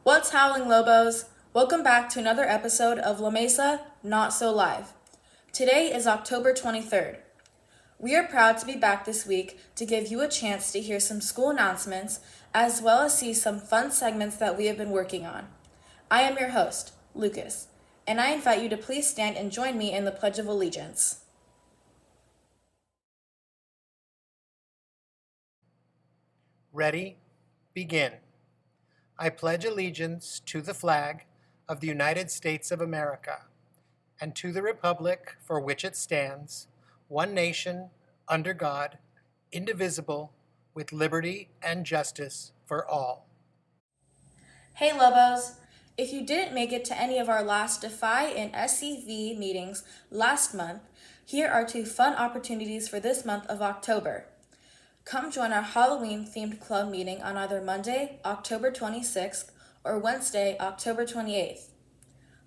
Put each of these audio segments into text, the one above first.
What's howling, Lobos? Welcome back to another episode of La Mesa Not So Live. Today is October 23rd. We are proud to be back this week to give you a chance to hear some school announcements as well as see some fun segments that we have been working on. I am your host, Lucas, and I invite you to please stand and join me in the Pledge of Allegiance. Ready? Begin. I pledge allegiance to the flag of the United States of America and to the republic for which it stands, one nation, under God, indivisible, with liberty and justice for all. Hey Lobos! If you didn't make it to any of our last Defy and SCV meetings last month, here are two fun opportunities for this month of October. Come join our Halloween-themed club meeting on either Monday, October 26th, or Wednesday, October 28th.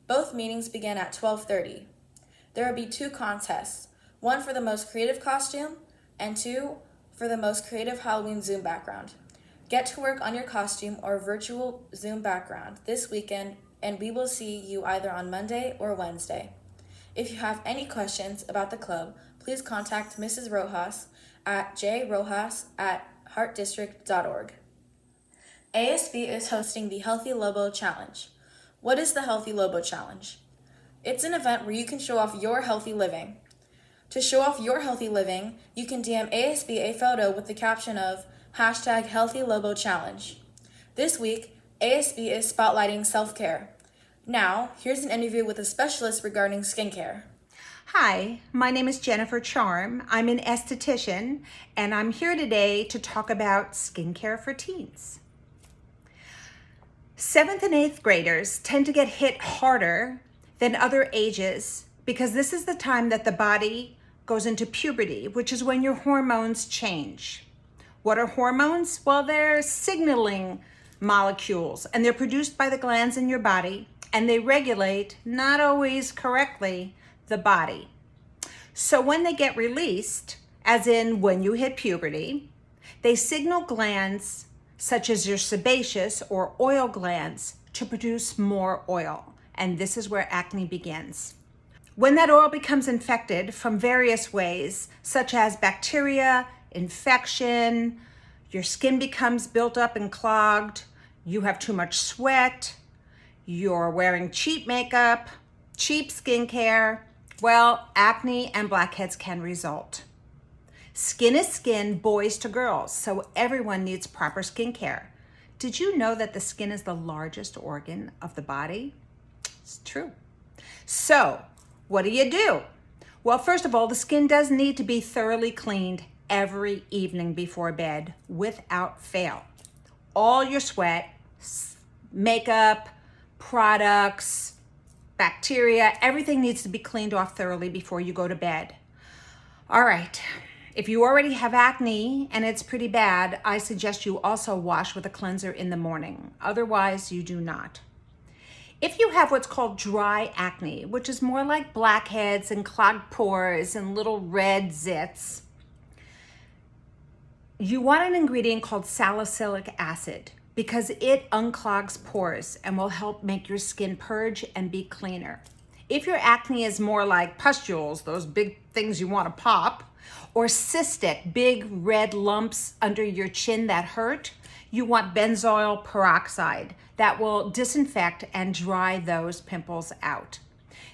Both meetings begin at 12:30. There will be two contests, one for the most creative costume, and two for the most creative Halloween Zoom background. Get to work on your costume or virtual Zoom background this weekend, and we will see you either on Monday or Wednesday. If you have any questions about the club, please contact Mrs. Rojas at jrojas@heartdistrict.org. ASB is hosting the Healthy Lobo Challenge. What is the Healthy Lobo Challenge? It's an event where you can show off your healthy living. To show off your healthy living, you can DM ASB a photo with the caption of #HealthyLoboChallenge. This week, ASB is spotlighting self-care. Now, here's an interview with a specialist regarding skincare. Hi, my name is Jennifer Charm. I'm an esthetician, and I'm here today to talk about skincare for teens. 7th and 8th graders tend to get hit harder than other ages because this is the time that the body goes into puberty, which is when your hormones change. What are hormones? Well, they're signaling molecules, and they're produced by the glands in your body, and they regulate, not always correctly, the body. So when they get released, as in when you hit puberty, they signal glands such as your sebaceous or oil glands to produce more oil. And this is where acne begins. When that oil becomes infected from various ways, such as bacteria, infection, your skin becomes built up and clogged, you have too much sweat, you're wearing cheap makeup, cheap skincare, well, acne and blackheads can result. Skin is skin, boys to girls, so everyone needs proper skincare. Did you know that the skin is the largest organ of the body? It's true. So, what do? Well, first of all, the skin does need to be thoroughly cleaned every evening before bed without fail. All your sweat, makeup, products, bacteria, everything needs to be cleaned off thoroughly before you go to bed. All right, if you already have acne and it's pretty bad, I suggest you also wash with a cleanser in the morning. Otherwise, you do not. If you have what's called dry acne, which is more like blackheads and clogged pores and little red zits, you want an ingredient called salicylic acid because it unclogs pores and will help make your skin purge and be cleaner. If your acne is more like pustules, those big things you want to pop, or cystic, big red lumps under your chin that hurt, you want benzoyl peroxide that will disinfect and dry those pimples out.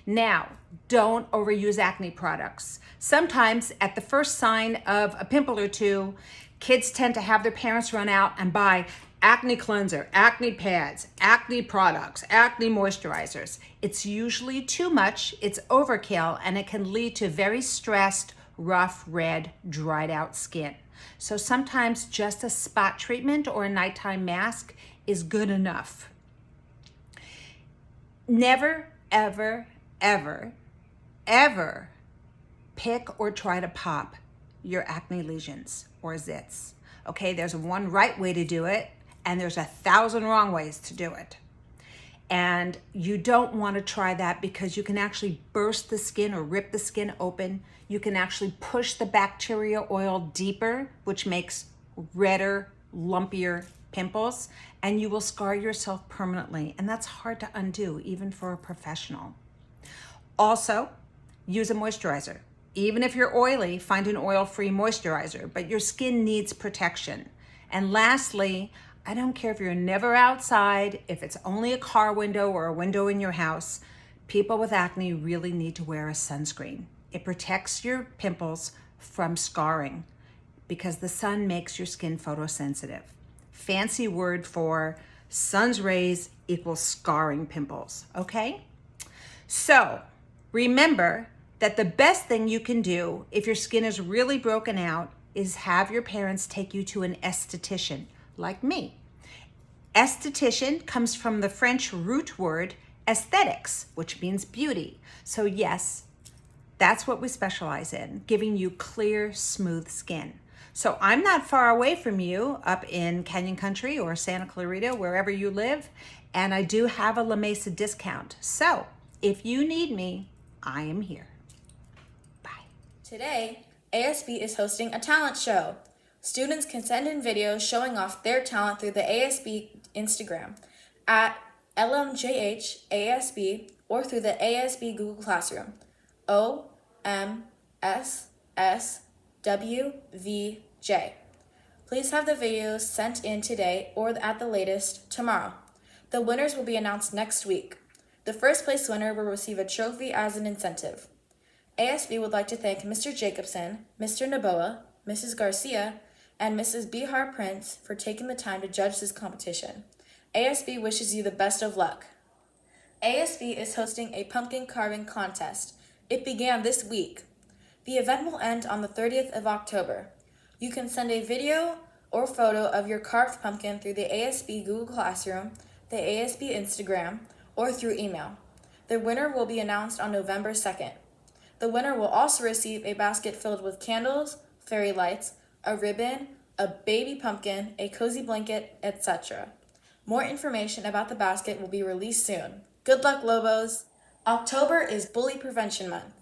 Now, don't overuse acne products. Sometimes at the first sign of a pimple or two, kids tend to have their parents run out and buy acne cleanser, acne pads, acne products, acne moisturizers. It's usually too much, it's overkill, and it can lead to very stressed, rough, red, dried out skin. So sometimes just a spot treatment or a nighttime mask is good enough. Never, ever, ever, ever pick or try to pop your acne lesions or zits. Okay, there's one right way to do it, and there's 1,000 wrong ways to do it. And you don't want to try that because you can actually burst the skin or rip the skin open. You can actually push the bacteria oil deeper, which makes redder, lumpier pimples, and you will scar yourself permanently. And that's hard to undo, even for a professional. Also, use a moisturizer. Even if you're oily, find an oil-free moisturizer, but your skin needs protection. And lastly, I don't care if you're never outside, if it's only a car window or a window in your house, people with acne really need to wear a sunscreen. It protects your pimples from scarring because the sun makes your skin photosensitive. Fancy word for sun's rays equals scarring pimples, okay? So remember that the best thing you can do if your skin is really broken out is have your parents take you to an esthetician, like me. Esthetician comes from the French root word aesthetics, which means beauty. So yes, that's what we specialize in, giving you clear, smooth skin. So I'm not far away from you up in Canyon Country or Santa Clarita, wherever you live, and I do have a La Mesa discount. So if you need me, I am here. Bye. Today, ASB is hosting a talent show. Students can send in videos showing off their talent through the ASB Instagram at LMnsL or through the ASB Google Classroom. LMnsL Please have the videos sent in today or at the latest tomorrow. The winners will be announced next week. The first place winner will receive a trophy as an incentive. ASB would like to thank Mr. Jacobson, Mr. Naboa, Mrs. Garcia, and Mrs. Bihar Prince for taking the time to judge this competition. ASB wishes you the best of luck. ASB is hosting a pumpkin carving contest. It began this week. The event will end on the 30th of October. You can send a video or photo of your carved pumpkin through the ASB Google Classroom, the ASB Instagram, or through email. The winner will be announced on November 2nd. The winner will also receive a basket filled with candles, fairy lights, a ribbon, a baby pumpkin, a cozy blanket, etc. More information about the basket will be released soon. Good luck, Lobos! October is Bully Prevention Month.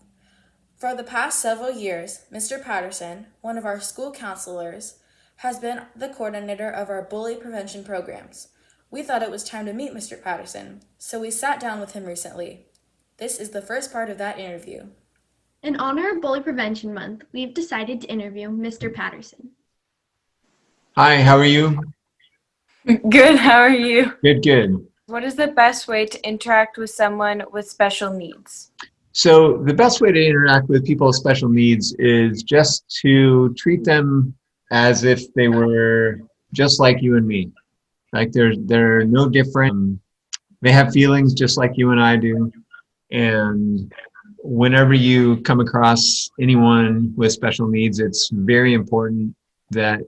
For the past several years, Mr. Patterson, one of our school counselors, has been the coordinator of our bully prevention programs. We thought it was time to meet Mr. Patterson, so we sat down with him recently. This is the first part of that interview. In honor of Bully Prevention Month, we've decided to interview Mr. Patterson. Hi, how are you? Good, how are you? Good. What is the best way to interact with someone with special needs? So the best way to interact with people with special needs is just to treat them as if they were just like you and me. Like they're no different. They have feelings just like you and I do. And whenever you come across anyone with special needs, it's very important that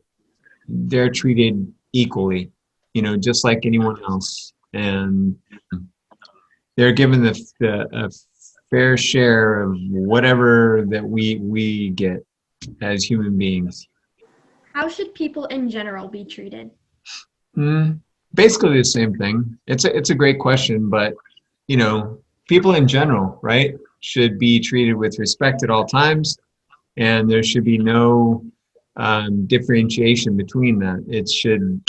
they're treated equally, just like anyone else. And they're given a fair share of whatever that we get as human beings. How should people in general be treated? Basically the same thing. It's a great question, but people in general, right, should be treated with respect at all times, and there should be no differentiation between that.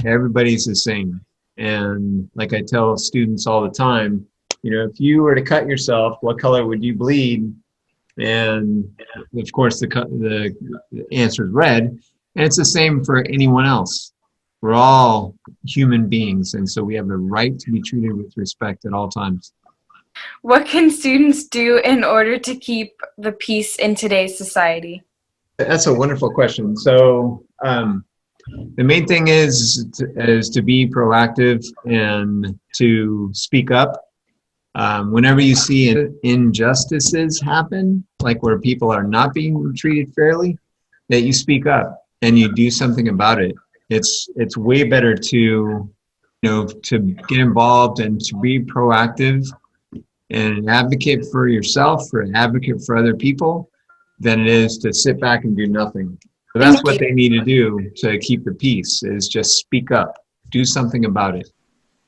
Everybody's the same. And like I tell students all the time, if you were to cut yourself, what color would you bleed? And of course, the answer is red. And it's the same for anyone else. We're all human beings, and so we have the right to be treated with respect at all times. What can students do in order to keep the peace in today's society? That's a wonderful question. So the main thing is to be proactive and to speak up. Whenever you see injustices happen, like where people are not being treated fairly, that you speak up and you do something about it. It's way better to get involved and to be proactive and advocate for yourself or advocate for other people than it is to sit back and do nothing. So that's what they need to do to keep the peace, is just speak up, do something about it.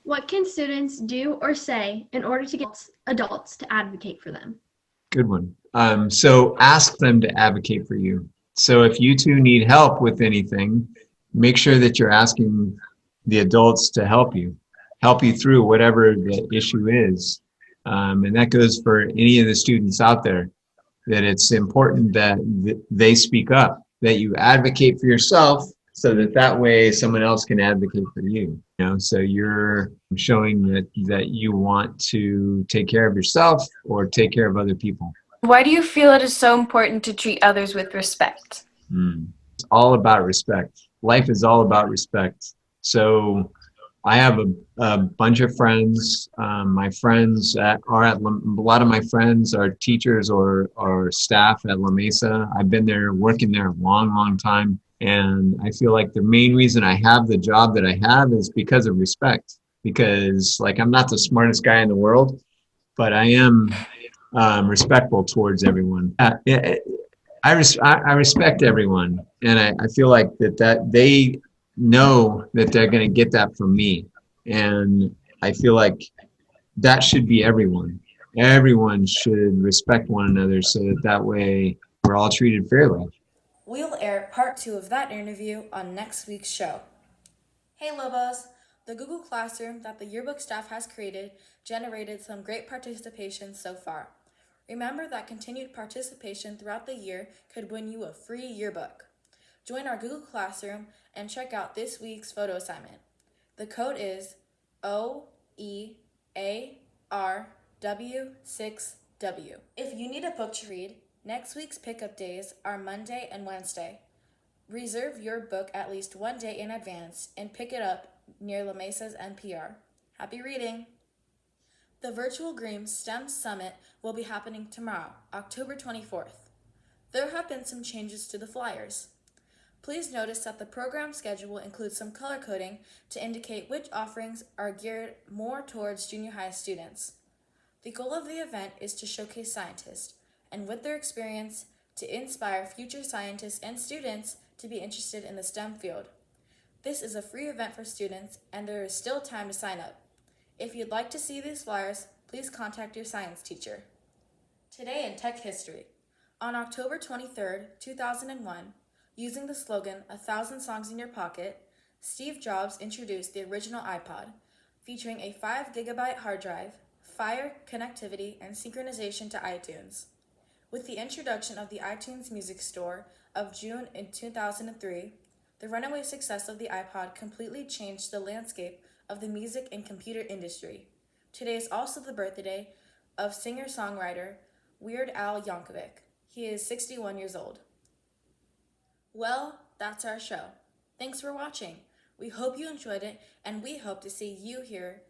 What can students do or say in order to get adults to advocate for them? Good one. So ask them to advocate for you. So if you two need help with anything, make sure that you're asking the adults to help you through whatever the issue is. And that goes for any of the students out there, that it's important that they speak up, that you advocate for yourself so that that way someone else can advocate for you. You know, so you're showing that you want to take care of yourself or take care of other people. Why do you feel it is so important to treat others with respect? It's all about respect. Life is all about respect. So I have a bunch of friends. My friends are at a lot of my friends are teachers or staff at La Mesa. I've been there working there a long, long time. And I feel like the main reason I have the job that I have is because of respect. Because like I'm not the smartest guy in the world, but I am respectful towards everyone. I respect everyone, and I feel like that they know that they're going to get that from me, and I feel like that should be everyone. Everyone should respect one another so that way we're all treated fairly. We'll air part 2 of that interview on next week's show. Hey Lobos! The Google Classroom that the yearbook staff has created generated some great participation so far. Remember that continued participation throughout the year could win you a free yearbook. Join our Google Classroom and check out this week's photo assignment. The code is OEARW6W. If you need a book to read, next week's pickup days are Monday and Wednesday. Reserve your book at least one day in advance and pick it up near La Mesa's NPR. Happy reading! The virtual Green STEM Summit will be happening tomorrow, October 24th. There have been some changes to the flyers. Please notice that the program schedule includes some color coding to indicate which offerings are geared more towards junior high students. The goal of the event is to showcase scientists, and with their experience, to inspire future scientists and students to be interested in the STEM field. This is a free event for students, and there is still time to sign up. If you'd like to see these flyers, please contact your science teacher. Today in Tech History. On October 23, 2001, using the slogan, 1,000 songs in your pocket, Steve Jobs introduced the original iPod, featuring a 5 GB hard drive, Fire, connectivity, and synchronization to iTunes. With the introduction of the iTunes Music Store of June in 2003, the runaway success of the iPod completely changed the landscape of the music and computer industry. Today is also the birthday of singer-songwriter Weird Al Yankovic. He is 61 years old. Well, that's our show. Thanks for watching. We hope you enjoyed it, and we hope to see you here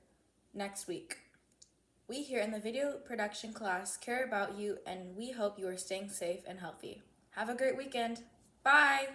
next week. We here in the video production class care about you, and we hope you are staying safe and healthy. Have a great weekend. Bye!